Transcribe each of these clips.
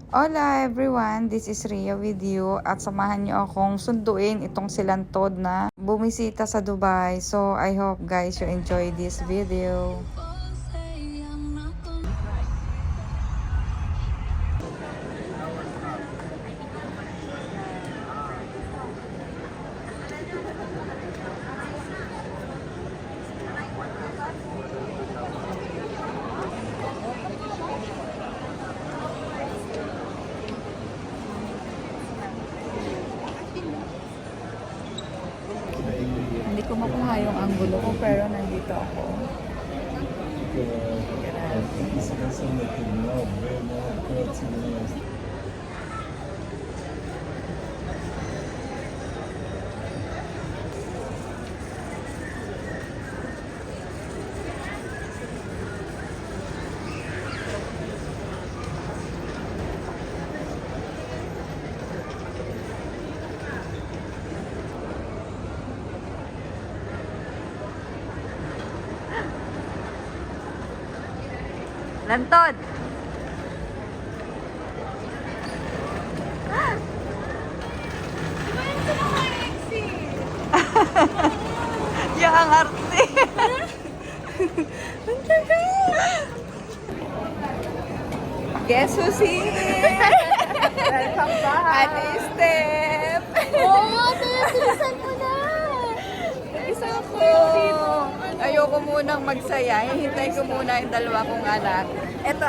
Hola everyone, this is Ria with you at samahan niyo akong sunduin itong silantod na bumisita sa Dubai. So I hope guys you enjoy this video. Hindi ko makuha yung anggulo ko pero nandito ako. Lantod! Yang ang arte! Guess who's here? Welcome back! Ate Steph! Ate, bilisan mo na! Isa ko! Ayoko munang magsaya. Hihintay ko muna yung dalawa kong anak. Ito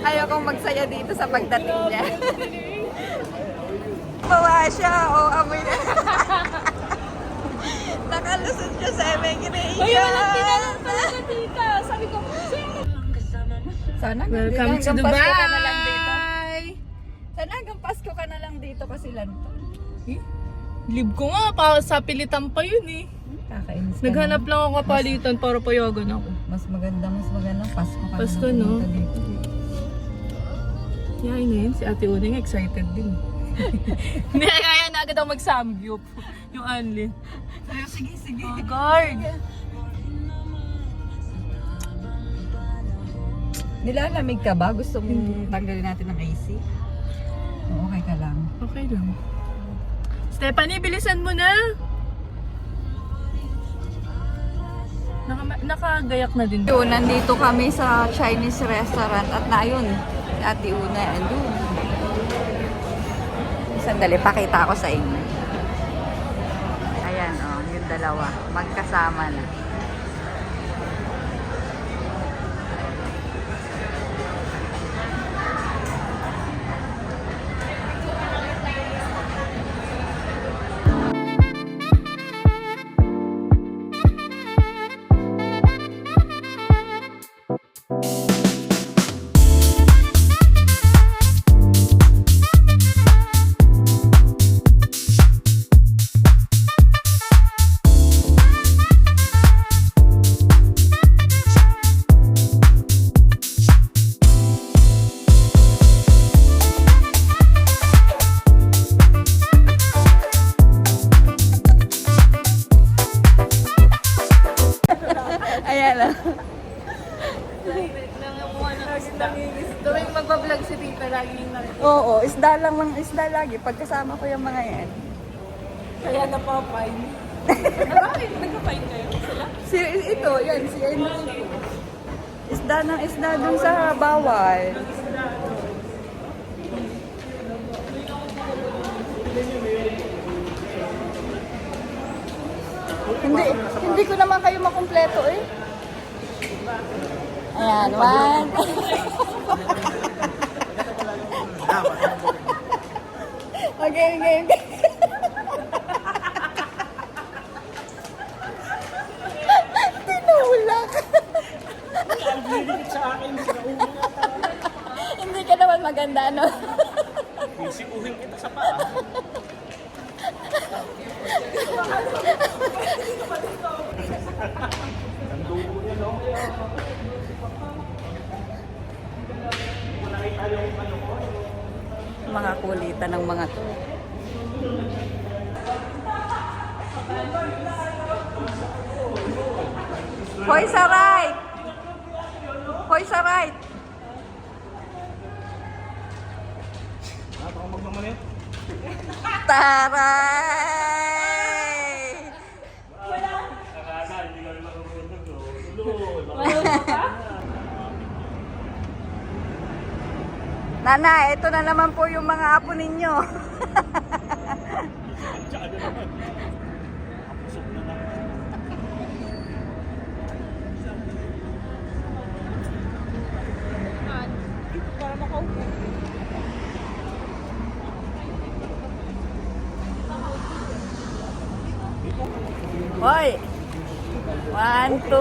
ayokong magsaya dito sa pagdating niya. Bawa siya, amoy na. Nakalusot siya sa immigration. Uy, walang tinanong pala sa tita. Sabi ko, Sana welcome to hanggang Dubai! Pasko ka na lang dito. Sana hanggang Pasko ka na lang dito kasi lanto. Live ko nga, sa pilitan pa yun eh. Kakainis ka Naghanap na. lang ako kapalitan para payagan ako. Mas maganda Pasko ka Pasko, na lang no? dito. Kaya ngayon, si Ate Uning excited din. Hindi, kaya na agad ako mag-samgyup. Yung Anli. Sige. Oh, guard! Nilalamig ka ba? Gusto mong tanggalin natin ng AC? Okay ka lang. Okay lang. Stephanie, bilisan mo na! Nakagayak na din. Yun, nandito kami sa Chinese restaurant at naayun, si Ate Una, andun. Sandali, pakita ko sa inyo. Ayan, yung dalawa, magkasama na. Ayan lang. Tuwing magpa-vlog si Tita, laging nakikita. Oo, isda lagi. Pagkasama ko yung mga yan. Kaya napapine. Bakit? Nagpa-pine kayo? Sila? Ito, yan, si Enrico. Isda dun sa bawal. Hindi ko naman kayo makumpleto eh. Ayan, one. Okay. Tinulak. Hindi ka naman maganda, no? Sikuhin kita sa paa. Mga kulitan ng mga to. Hoy sa right! Hoy sa right! Aray! Akala, hindi kami marunong. Lolo. Nana, ito na naman po yung mga apo ninyo. Tsaka na naman. Pusok na naman. Dito para makaupo. Hoy! 1, 2.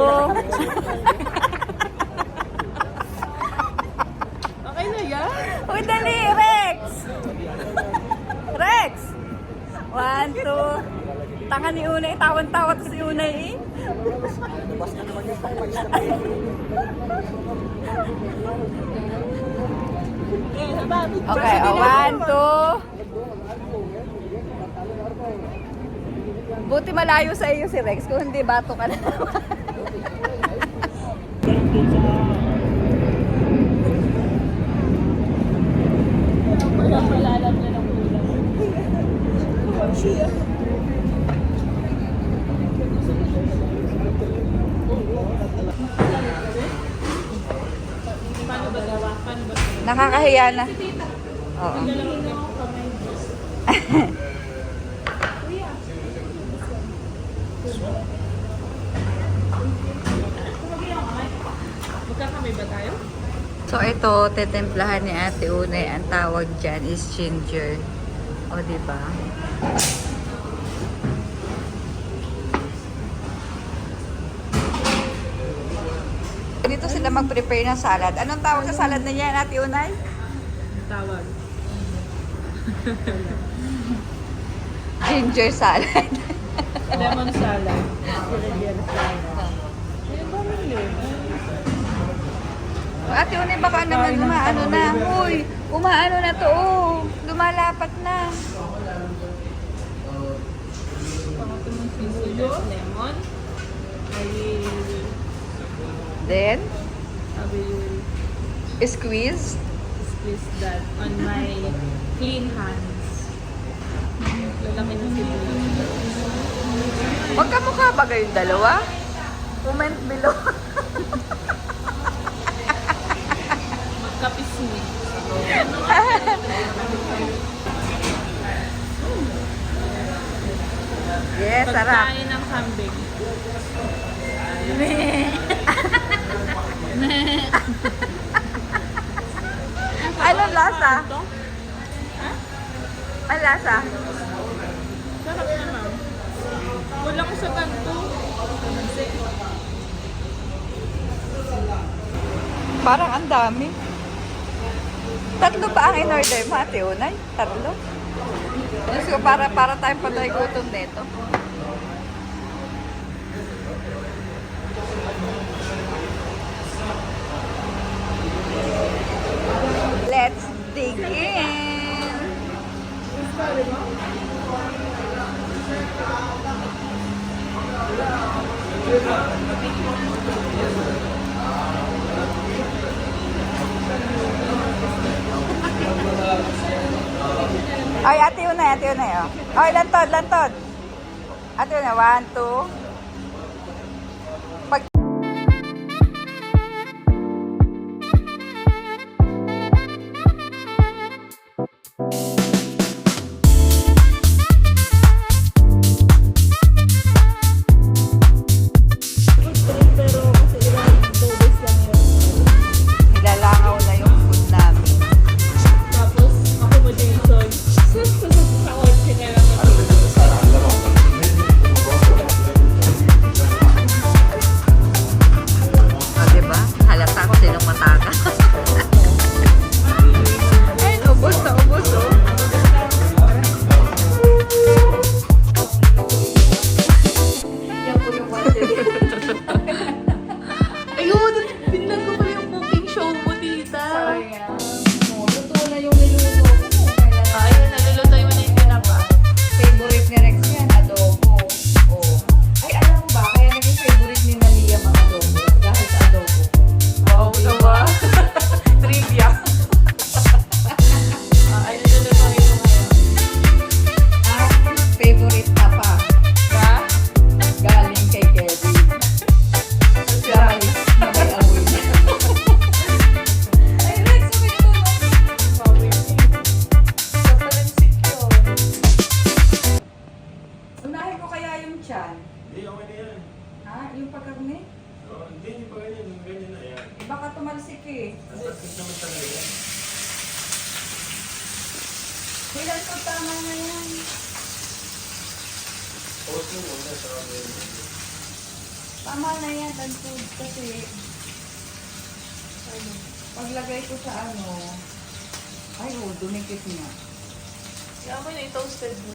Okay na yan? Uy, dali! Rex! Rex! 1, 2. Tanga ni Unay. Tawan-tawa to si Unay eh. Okay, 1, 2. Buti malayo sa iyo si Rex. Kung hindi, bato ka na. Wala alam na ng ulam. Paano ba gawa? Paano ba? Nakakahiya na. Oo. Magkakamay ba tayo? So ito, tetemplahan ni Ate Unay. Ang tawag dyan is ginger. O, diba? Dito sila mag-prepare ng salad. Anong tawag sa salad na yan, Ate Unay? Tawag. Ginger salad. Lemon salad. Lemon salad. Ayun ba rin? Ate Unay, baka naman umaano na. Uy, umaano na to. Oh. Lumalapat na. Pangatulong sisiyo, lemon. Then, I will squeeze. squeeze that on my clean hands. Lalaki na sila. Magkamukha ba kayong dalawa? Comment below. Magkapismi. Yes, sarap. Pagkain ng kambing. Anong lasa? Ito? Ha? Ang lasa? Sarap naman. Walang sa ganito. Parang ang dami. Tatlo ba ang in-order mo, Ate Unay? Tatlo? Diyos ko, para tayong patay gutom nito. Let's dig in! Ay, Ate Unay, oh. Ay, lantod. Ate Unay, 1, 2. Pag nilalangaw na yung food namin. Tapos, accommodation. Sa kotse na lang. stick eh. Plastic naman talaga yan. Kailan po tama na yan? Post mo muna sa camera. Tama na yan, food kasi paglagay ko sa ano, ay dumikit niya. Kaya mo na i-toasted mo.